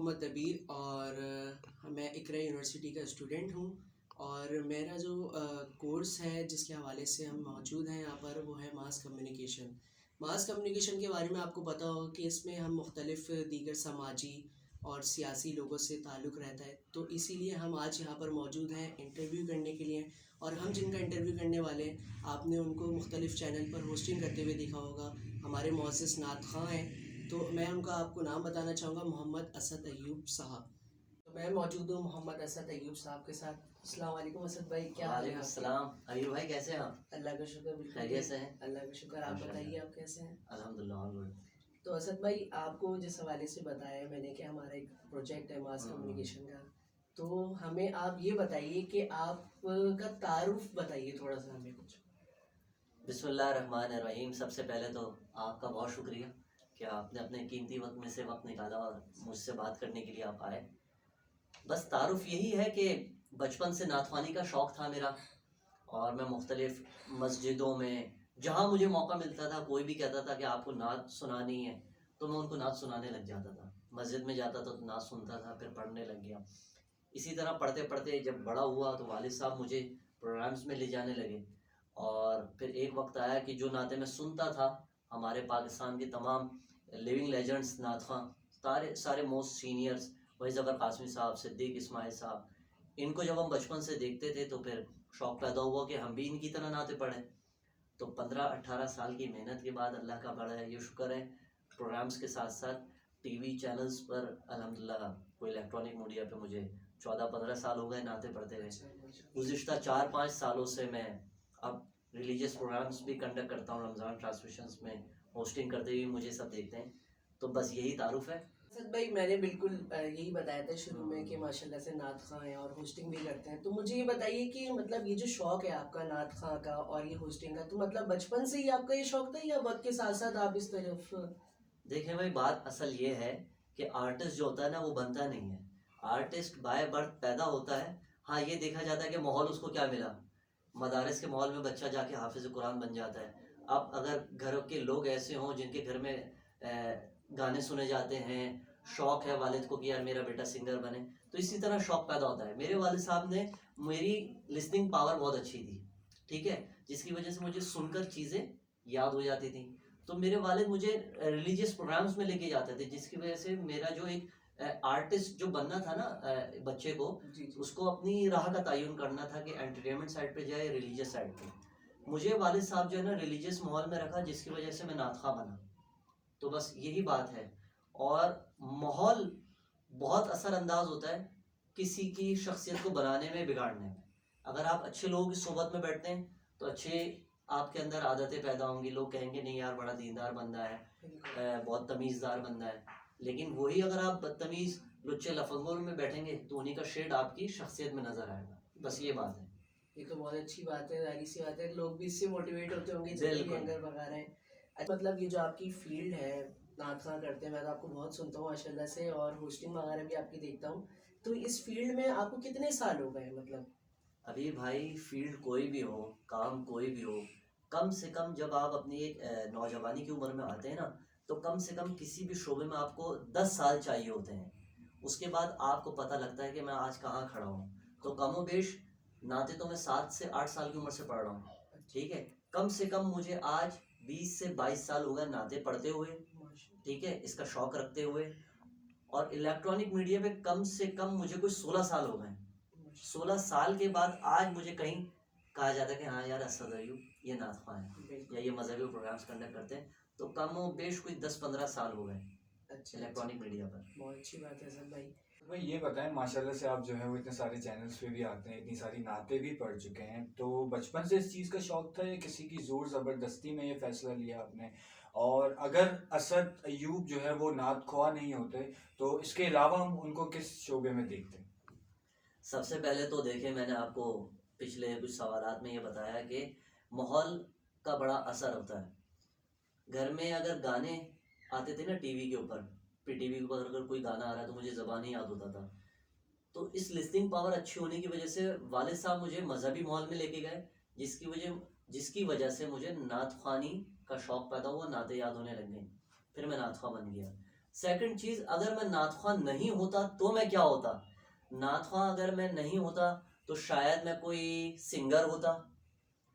محمد نبیر اور میں اقرا یونیورسٹی کا اسٹوڈنٹ ہوں، اور میرا جو کورس ہے جس کے حوالے سے ہم موجود ہیں یہاں پر وہ ہے ماس کمیونیکیشن۔ ماس کمیونیکیشن کے بارے میں آپ کو پتہ ہو کہ اس میں ہم مختلف دیگر سماجی اور سیاسی لوگوں سے تعلق رہتا ہے، تو اسی لیے ہم آج یہاں پر موجود ہیں انٹرویو کرنے کے لیے۔ اور ہم جن کا انٹرویو کرنے والے ہیں آپ نے ان کو مختلف چینل پر ہوسٹنگ کرتے ہوئے دیکھا ہوگا، ہمارے معزز نعت خواں ہیں، تو میں ان کا آپ کو نام بتانا چاہوں گا، محمد اسد ایوب صاحب۔ تو میں موجود ہوں محمد اسد ایوب صاحب کے ساتھ۔ السلام علیکم اسد بھائی، کیا حال ہے؟ وعلیکم السلام ایوب بھائی، کیسے ہیں آپ؟ اللہ کا شکر، بالکل خیریت سے ہیں؟ اللہ کا شکر، آپ بتائیے آپ کیسے ہیں؟ الحمدللہ۔ تو اسد بھائی، آپ کو جس حوالے سے بتایا میں نے کہ ہمارا ایک پروجیکٹ ہے ماس کمیونیکیشن کا، تو ہمیں آپ یہ بتائیے کہ آپ کا تعارف بتائیے تھوڑا سا ہمیں کچھ۔ بسم اللہ الرحمن الرحیم۔ سب سے پہلے تو آپ کا بہت شکریہ کہ آپ نے اپنے قیمتی وقت میں سے وقت نکالا اور مجھ سے بات کرنے کے لیے آپ آئے۔ بس تعارف یہی ہے کہ بچپن سے نعت خوانی کا شوق تھا میرا، اور میں مختلف مسجدوں میں جہاں مجھے موقع ملتا تھا، کوئی بھی کہتا تھا کہ آپ کو نعت سنانی ہے تو میں ان کو نعت سنانے لگ جاتا تھا۔ مسجد میں جاتا تھا تو نعت سنتا تھا، پھر پڑھنے لگ گیا۔ اسی طرح پڑھتے پڑھتے جب بڑا ہوا تو والد صاحب مجھے پروگرامز میں لے جانے لگے، اور پھر ایک وقت آیا کہ جو نعتیں میں سنتا تھا، ہمارے پاکستان کے تمام لیونگ لیجنڈس نعت خواں، سارے موسٹ سینئرز، وحید ظفر قاسمی صاحب، صدیق اسماعیل صاحب، ان کو جب ہم بچپن سے دیکھتے تھے تو پھر شوق پیدا ہوا کہ ہم بھی ان کی طرح نعتیں پڑھیں۔ تو 15-18 سال کی محنت کے بعد اللہ کا بڑا ہے یہ شکر ہے، پروگرامز کے ساتھ ساتھ ٹی وی چینلز پر الحمدللہ، کوئی الیکٹرانک میڈیا پہ مجھے 14-15 سال ہو گئے نعتیں پڑھتے ہوئے۔ گزشتہ 4-5 سالوں سے میں اب ریلیجیس پروگرامز بھی کنڈکٹ کرتا ہوں، رمضان ٹرانسمیشنز میں ہوسٹنگ کرتے ہوئے مجھے سب دیکھتے ہیں۔ تو بس یہی تعارف ہے۔ اسد بھائی، میں نے بالکل یہی بتایا تھا شروع میں کہ ماشاءاللہ سے نعت خواں ہیں اور ہوسٹنگ بھی کرتے ہیں، تو مجھے یہ بتائیے کہ مطلب یہ جو شوق ہے آپ کا نعت خواں کا اور یہ ہوسٹنگ کا، تو مطلب بچپن سے ہی آپ کا یہ شوق تھا یا وقت کے ساتھ ساتھ آپ اس طرف؟ دیکھیں بھائی، بات اصل یہ ہے کہ آرٹسٹ جو ہوتا ہے نا وہ بنتا نہیں ہے، آرٹسٹ بائی برتھ پیدا ہوتا ہے۔ ہاں، یہ دیکھا جاتا ہے کہ ماحول اس کو کیا ملا، مدارس کے ماحول میں بچہ جا کے حافظ قرآن بن جاتا ہے۔ اب اگر گھر کے لوگ ایسے ہوں جن کے گھر میں گانے سنے جاتے ہیں، شوق ہے والد کو کہ یار میرا بیٹا سنگر بنے، تو اسی طرح شوق پیدا ہوتا ہے۔ میرے والد صاحب نے میری لسننگ پاور بہت اچھی تھی، ٹھیک ہے، جس کی وجہ سے مجھے سن کر چیزیں یاد ہو جاتی تھیں۔ تو میرے والد مجھے ریلیجیس پروگرامز میں لے کے جاتے تھے، جس کی وجہ سے میرا جو ایک آرٹسٹ جو بننا تھا نا بچے کو، اس کو اپنی راہ کا تعین کرنا تھا کہ انٹرٹینمنٹ سائڈ پہ جائے، ریلیجیس سائڈ پہ۔ مجھے والد صاحب جو ہے نا ریلیجیس ماحول میں رکھا، جس کی وجہ سے میں نعت خواں بنا۔ تو بس یہی بات ہے، اور ماحول بہت اثر انداز ہوتا ہے کسی کی شخصیت کو بنانے میں، بگاڑنے میں۔ اگر آپ اچھے لوگوں کی صحبت میں بیٹھتے ہیں تو اچھے آپ کے اندر عادتیں پیدا ہوں گی، لوگ کہیں گے نہیں یار بڑا دیندار بندہ ہے، بہت تمیزدار بندہ ہے۔ لیکن وہی اگر آپ بدتمیز لچے لفنگوں میں بیٹھیں گے تو انہی کا شیڈ آپ کی شخصیت میں نظر آئے گا۔ بس یہ بات ہے۔ یہ تو بہت اچھی بات ہے، ظاہر سی بات ہے، لوگ بھی اس سے موٹیویٹ ہوتے ہوں گے جب بھی اینکر بگا رہے ہیں۔ مطلب یہ جو آپ کی فیلڈ ہے، نعت خواں کرتے ہیں، میں تو آپ کو بہت سنتا ہوں ماشاء اللہ سے، اور ہوسٹنگ وغیرہ بھی آپ کی دیکھتا ہوں، تو اس فیلڈ میں آپ کو کتنے سال ہو گئے؟ مطلب ابھی بھائی فیلڈ کوئی بھی ہو، کام کوئی بھی ہو، کم سے کم جب آپ اپنی ایک نوجوانی کی عمر میں آتے ہیں نا، تو کم سے کم کسی بھی شعبے میں آپ کو 10 سال چاہیے ہوتے ہیں۔ اس کے بعد آپ کو پتہ لگتا ہے کہ میں آج کہاں کھڑا ہوں۔ تو کم و بیش نعتیں تو میں 7 سے 8 سال کی عمر سے پڑھ رہا ہوں، ٹھیک ہے۔ کم سے کم مجھے آج 20 سے 22 سال ہو گئے نعتیں پڑھتے ہوئے، ٹھیک ہے، اس کا شوق رکھتے ہوئے۔ اور الیکٹرانک میڈیا پہ کم سے کم مجھے کوئی 16 سال ہو گئے۔ 16 سال کے بعد آج مجھے کہیں کہا جاتا ہے کہ ہاں یار اسد ایوب یہ نعت خواں ہے یا یہ مذہبی پروگرامز کنڈکٹ کرتے ہیں، تو کم و بیش کوئی 10-15 سال ہو گئے الیکٹرانک میڈیا پر۔ بہت اچھی بات ہے سر بھائی۔ بھائی یہ بتائیں، ماشاءاللہ سے آپ جو ہے وہ اتنے سارے چینلز پہ بھی آتے ہیں، اتنی ساری نعتیں بھی پڑھ چکے ہیں، تو بچپن سے اس چیز کا شوق تھا یا کسی کی زور زبردستی میں یہ فیصلہ لیا آپ نے؟ اور اگر اسد ایوب جو ہے وہ نعت خواں نہیں ہوتے تو اس کے علاوہ ہم ان کو کس شعبے میں دیکھتے ہیں؟ سب سے پہلے تو دیکھیں، میں نے آپ کو پچھلے کچھ سوالات میں یہ بتایا کہ ماحول کا بڑا اثر ہوتا ہے۔ گھر میں اگر گانے آتے تھے نا ٹی وی کے اوپر، پہ ٹی وی کے اوپر اگر کوئی گانا آ رہا ہے تو مجھے زبان ہی یاد ہوتا تھا۔ تو اس لسننگ پاور اچھی ہونے کی وجہ سے والد صاحب مجھے مذہبی ماحول میں لے کے گئے، جس کی وجہ سے مجھے نعت خوانی کا شوق پیدا ہوا، نعتیں یاد ہونے لگ گئیں، پھر میں نعت خواں بن گیا۔ سیکنڈ چیز، اگر میں نعت خواں نہیں ہوتا تو میں کیا ہوتا؟ نعت خواں اگر میں نہیں ہوتا تو شاید میں کوئی سنگر ہوتا.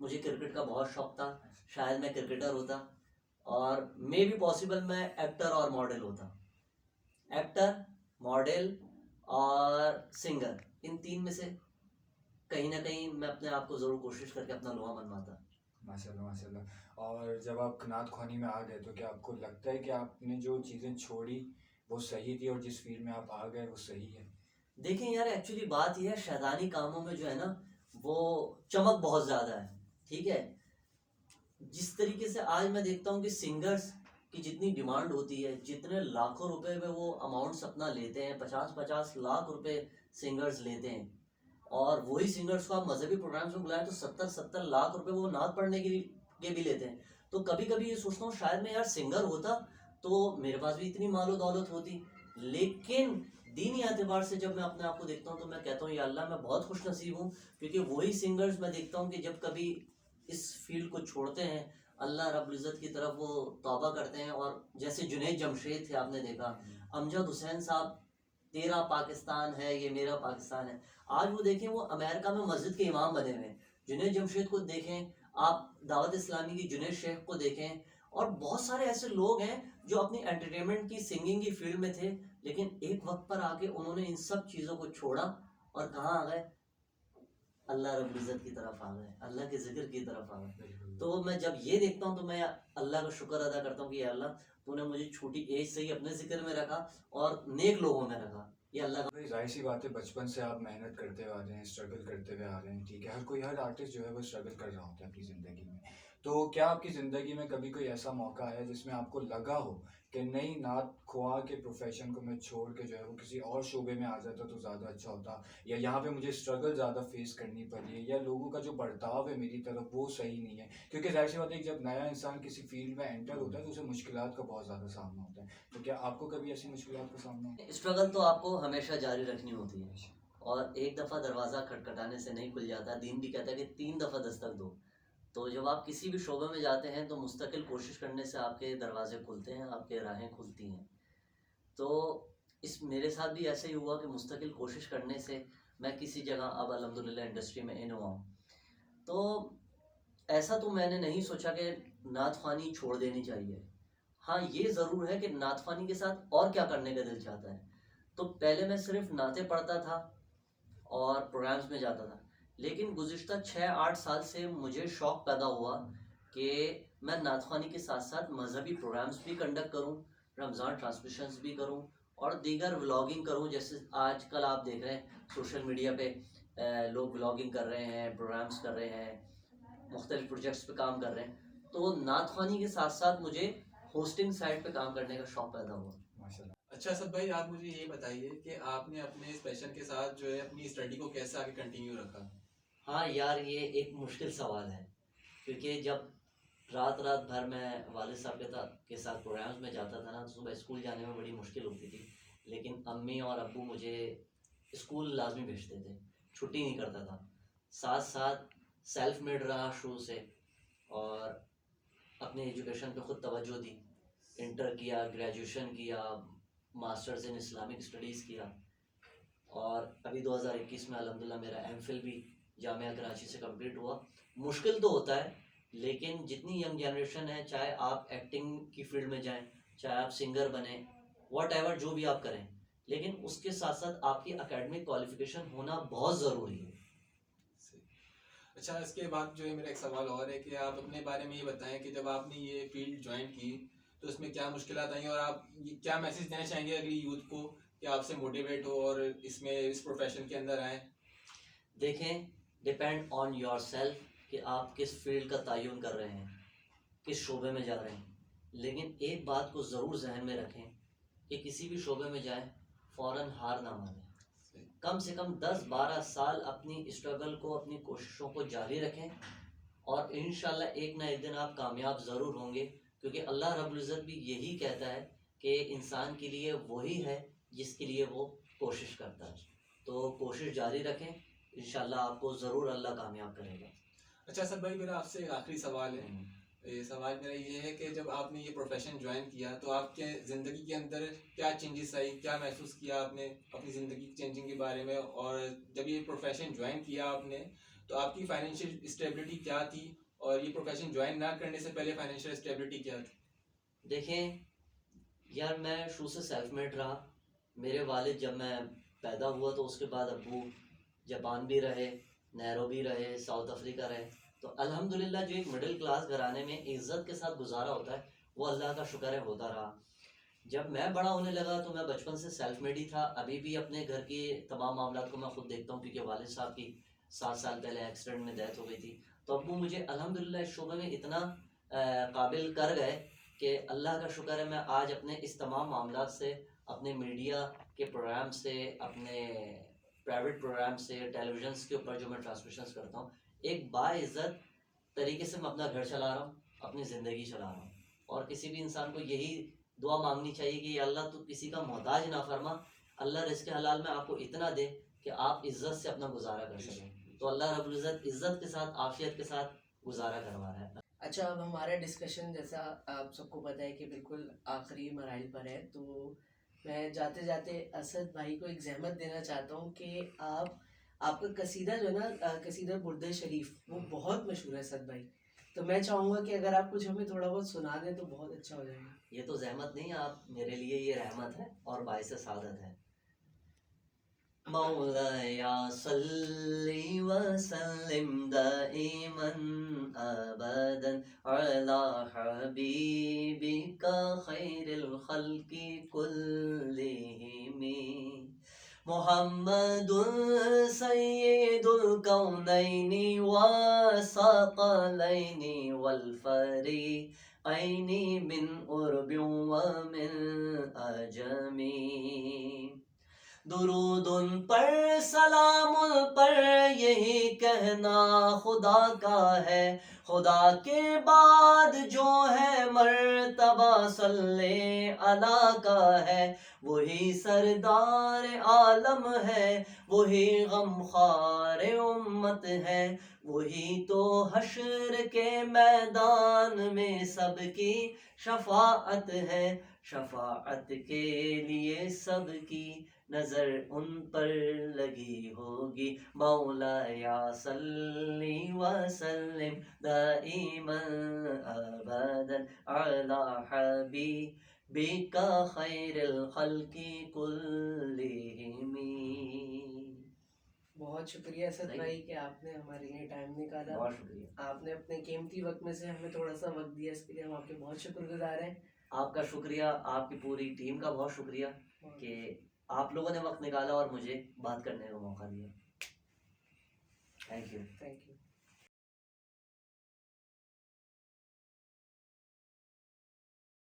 مجھے کرکٹ کا بہت شوق تھا، شاید میں کرکٹر ہوتا. اور مے بی پاسبل میں ایکٹر اور ماڈل ہوتا. ایکٹر، ماڈل اور سنگر، ان تین میں سے کہیں نہ کہیں میں اپنے آپ کو ضرور کوشش کر کے اپنا لوہا منواتا. ماشاء اللہ ماشاء اللہ. اور جب آپ نعت خوانی میں آ گئے تو کیا آپ کو لگتا ہے کہ آپ نے جو چیزیں چھوڑی وہ صحیح تھی اور جس فیلڈ میں آپ آ گئے وہ صحیح ہے؟ دیکھیں یار، ایکچولی بات یہ ہے، شیطانی کاموں میں جو ہے نا وہ چمک بہت زیادہ ہے. ٹھیک ہے، جس طریقے سے آج میں دیکھتا ہوں کہ سنگرز کی جتنی ڈیمانڈ ہوتی ہے، جتنے لاکھوں روپے میں وہ اماؤنٹس اپنا لیتے ہیں، 50-50 لاکھ روپے سنگرز لیتے ہیں. اور وہی سنگرز کو آپ مذہبی پروگرامس میں بلائیں تو 70-70 لاکھ روپے وہ نعت پڑھنے کے بھی لیتے ہیں. تو کبھی کبھی یہ سوچتا ہوں شاید میں یار سنگر ہوتا تو میرے پاس بھی اتنی مال و دولت ہوتی. لیکن دینی اعتبار سے جب میں اپنے آپ کو دیکھتا ہوں تو میں کہتا ہوں یا اللہ میں بہت خوش نصیب ہوں، کیونکہ وہی سنگرز میں دیکھتا ہوں کہ جب کبھی اس فیلڈ کو چھوڑتے ہیں، اللہ رب العزت کی طرف وہ توبہ کرتے ہیں. اور جیسے جنید جمشید تھے، آپ نے دیکھا، امجد حسین صاحب، تیرا پاکستان ہے یہ میرا پاکستان ہے، آج وہ دیکھیں وہ امریکہ میں مسجد کے امام بنے ہوئے ہیں. جنید جمشید کو دیکھیں آپ، دعوت اسلامی کی جنید شیخ کو دیکھیں، اور بہت سارے ایسے لوگ ہیں جو اپنی انٹرٹینمنٹ کی، سنگنگ کی فیلڈ میں تھے، لیکن ایک وقت پر آ کے انہوں نے ان سب چیزوں کو چھوڑا اور کہاں آ گئے؟ اللہ رب العزت کی طرف آ گئے، اللہ کے ذکر کی طرف آ گئے. تو میں جب یہ دیکھتا ہوں تو میں اللہ کا شکر ادا کرتا ہوں کہ یا اللہ تو نے مجھے چھوٹی ایج سے ہی اپنے ذکر میں رکھا اور نیک لوگوں میں رکھا. یہ اللہ کا ظاہر سی بات ہے، بچپن سے آپ محنت کرتے آ رہے ہیں، اسٹرگل کرتے ہوئے آ رہے ہیں. ٹھیک ہے، ہر آرٹسٹ جو ہے وہ اسٹرگل کر رہا ہوتا ہے اپنی زندگی میں. تو کیا آپ کی زندگی میں کبھی کوئی ایسا موقع ہے جس میں آپ کو لگا ہو کہ نئی نعت خواں کے پروفیشن کو میں چھوڑ کے جو ہے وہ کسی اور شعبے میں آ جاتا تو زیادہ اچھا ہوتا، یا یہاں پہ مجھے اسٹرگل زیادہ فیس کرنی پڑی ہے، یا لوگوں کا جو برتاؤ ہے میری طرف وہ صحیح نہیں ہے؟ کیونکہ ظاہر سی بات ہے جب نیا انسان کسی فیلڈ میں انٹر ہوتا ہے تو اسے مشکلات کا بہت زیادہ سامنا ہوتا ہے. تو کیا آپ کو کبھی ایسی مشکلات کا سامنا ہوا؟ اسٹرگل تو آپ کو ہمیشہ جاری رکھنی ہوتی ہے، اور ایک دفعہ دروازہ کھٹکھٹانے سے نہیں کھل جاتا. دین بھی کہتا ہے کہ 3 دفعہ دستک دو. تو جب آپ کسی بھی شعبے میں جاتے ہیں تو مستقل کوشش کرنے سے آپ کے دروازے کھلتے ہیں، آپ کے راہیں کھلتی ہیں. تو اس میرے ساتھ بھی ایسے ہی ہوا کہ مستقل کوشش کرنے سے میں کسی جگہ اب الحمدللہ انڈسٹری میں ان ہوا ہوں. تو ایسا تو میں نے نہیں سوچا کہ نعت خوانی چھوڑ دینی چاہیے. ہاں یہ ضرور ہے کہ نعت خوانی کے ساتھ اور کیا کرنے کا دل چاہتا ہے. تو پہلے میں صرف نعتیں پڑھتا تھا اور پروگرامز میں جاتا تھا، لیکن گزشتہ 6-8 سال سے مجھے شوق پیدا ہوا کہ میں نعت خوانی کے ساتھ ساتھ مذہبی پروگرامز بھی کنڈکٹ کروں، رمضان ٹرانسمیشنز بھی کروں، اور دیگر ولاگنگ کروں. جیسے آج کل آپ دیکھ رہے ہیں سوشل میڈیا پہ لوگ ولاگنگ کر رہے ہیں، پروگرامز کر رہے ہیں، مختلف پروجیکٹس پہ کام کر رہے ہیں. تو نعت خوانی کے ساتھ ساتھ مجھے ہوسٹنگ سائٹ پہ کام کرنے کا شوق پیدا ہوا. ماشاء اللہ. اچھا اسد بھائی، آپ مجھے یہ بتائیے کہ آپ نے اپنے اس پیشن کے ساتھ جو ہے اپنی اسٹڈی کو کیسے آگے کنٹینیو رکھا؟ ہاں یار، یہ ایک مشکل سوال ہے، کیونکہ جب رات بھر میں والد صاحب کے ساتھ پروگرامز میں جاتا تھا نا، صبح اسکول جانے میں بڑی مشکل ہوتی تھی. لیکن امی اور ابو مجھے اسکول لازمی بھیجتے تھے، چھٹی نہیں کرتا تھا. ساتھ ساتھ سیلف میڈ رہا شروع سے، اور اپنے ایجوکیشن پہ خود توجہ دی. انٹر کیا، گریجویشن کیا، ماسٹرز ان اسلامک اسٹڈیز کیا، اور ابھی 2021 میں الحمدللہ میرا ایم فل بھی جامعہ کراچی سے کمپلیٹ ہوا. مشکل تو ہوتا ہے، لیکن جتنی ینگ جنریشن ہے، چاہے آپ ایکٹنگ کی فیلڈ میں جائیں، چاہے آپ سنگر بنیں، واٹ ایور جو بھی آپ کریں، لیکن اس کے ساتھ ساتھ آپ کی اکیڈمک کوالیفیکیشن ہونا بہت ضروری ہے. اچھا، اس کے بعد جو ہے میرا ایک سوال اور ہے کہ آپ اپنے بارے میں یہ بتائیں کہ جب آپ نے یہ فیلڈ جوائن کی تو اس میں کیا مشکلات آئیں، اور آپ کیا میسج دینا چاہیں گے اگلی یوتھ کو کہ آپ سے موٹیویٹ ہو اور اس پروفیشن کے اندر آئیں؟ دیکھیں، ڈپینڈ آن یور سیلف کہ آپ کس فیلڈ کا تعین کر رہے ہیں، کس شعبے میں جا رہے ہیں. لیکن ایک بات کو ضرور ذہن میں رکھیں کہ کسی بھی شعبے میں جائیں فوراً ہار نہ مانیں. کم سے کم 10-12 سال اپنی اسٹرگل کو، اپنی کوششوں کو جاری رکھیں، اور انشاءاللہ ایک نہ ایک دن آپ کامیاب ضرور ہوں گے. کیونکہ اللہ رب العزت بھی یہی کہتا ہے کہ انسان کے لیے وہی ہے جس کے لیے وہ کوشش کرتا ہے. تو کوشش جاری رکھیں، انشاءاللہ آپ کو ضرور اللہ کامیاب کرے گا. اچھا اسد بھائی، میرا آپ سے ایک آخری سوال ہے یہ سوال میرا یہ ہے کہ جب آپ نے یہ پروفیشن جوائن کیا تو آپ کے زندگی کے اندر کیا چینجز آئی, کیا محسوس کیا آپ نے اپنی زندگی چینجنگ کے بارے میں, اور جب یہ پروفیشن جوائن کیا آپ نے تو آپ کی فائنینشیل اسٹیبلٹی کیا تھی, اور یہ پروفیشن جوائن نہ کرنے سے پہلے فائنینشیل اسٹیبلٹی کیا تھی؟ دیکھیں یار, میں شروع سے سیلف میڈ رہا. میرے والد جب میں پیدا ہوا تو اس کے بعد ابو جاپان بھی رہے, نیروبی رہے, ساؤتھ افریقہ رہے. تو الحمدللہ جو ایک مڈل کلاس گھرانے میں عزت کے ساتھ گزارا ہوتا ہے وہ اللہ کا شکر ہے ہوتا رہا. جب میں بڑا ہونے لگا تو میں بچپن سے سیلف میڈ ہی تھا. ابھی بھی اپنے گھر کے تمام معاملات کو میں خود دیکھتا ہوں, کیونکہ والد صاحب کی 7 سال پہلے ایکسیڈنٹ میں ڈیتھ ہو گئی تھی. تو ابو مجھے الحمدللہ اس شعبے میں اتنا قابل کر گئے کہ اللہ کا شکر ہے میں آج اپنے اس تمام معاملات سے, اپنے میڈیا کے پروگرام سے, اپنے پرائیویٹ پروگرام سے, ٹیلی ویژنس کے اوپر جو میں ٹرانسمیشنز کرتا ہوں, ایک باعزت طریقے سے میں اپنا گھر چلا رہا ہوں, اپنی زندگی چلا رہا ہوں. اور کسی بھی انسان کو یہی دعا مانگنی چاہیے کہ یا اللہ تو کسی کا محتاج نہ فرما, اللہ رزق حلال میں آپ کو اتنا دے کہ آپ عزت سے اپنا گزارا کر سکیں. تو اللہ رب العزت عزت کے ساتھ, عافیت کے ساتھ گزارا کروا رہا ہے. اچھا, اب ہمارا ڈسکشن جیسا آپ سب کو پتہ ہے کہ بالکل آخری مراحل پر ہے, تو میں جاتے جاتے اسد بھائی کو ایک زحمت دینا چاہتا ہوں کہ آپ کا قصیدہ جو ہے نا, قصیدہ برد شریف, وہ بہت مشہور ہے اسد بھائی. تو میں چاہوں گا کہ اگر آپ کچھ ہمیں تھوڑا بہت سنا دیں تو بہت اچھا ہو جائے گا. یہ تو زحمت نہیں, آپ میرے لیے یہ رحمت ہے اور باعث سعادت ہے. مولایا صلی وسلم دائما ابدا علی حبیبک خیر الخلق کلہم محمد سید الکونین والثقلین والفریقین من عرب ومن عجم. درود ان پر, سلام ان پر, یہی کہنا خدا کا ہے. خدا کے بعد جو ہے مرتبہ صلی علی کا ہے. وہی سردار عالم ہے, وہی غمخوار امت ہے. وہی تو حشر کے میدان میں سب کی شفاعت ہے. شفاعت کے لیے سب کی نظر ان پر لگی ہوگی. مولایا صلی وسلم دائما ابدا علی حبیبک خیر الخلق کلہم. بہت شکریہ اسد بھائی کہ آپ نے ہمارے لیے ٹائم نکالا. بہت شکریہ. آپ نے اپنے قیمتی وقت میں سے ہمیں تھوڑا سا وقت دیا, اس کے لیے ہم آپ کے بہت شکر گزار ہیں. آپ کا شکریہ, آپ کی پوری ٹیم کا بہت شکریہ کہ آپ لوگوں نے وقت نکالا اور مجھے بات کرنے کا موقع دیا. Thank you. Thank you.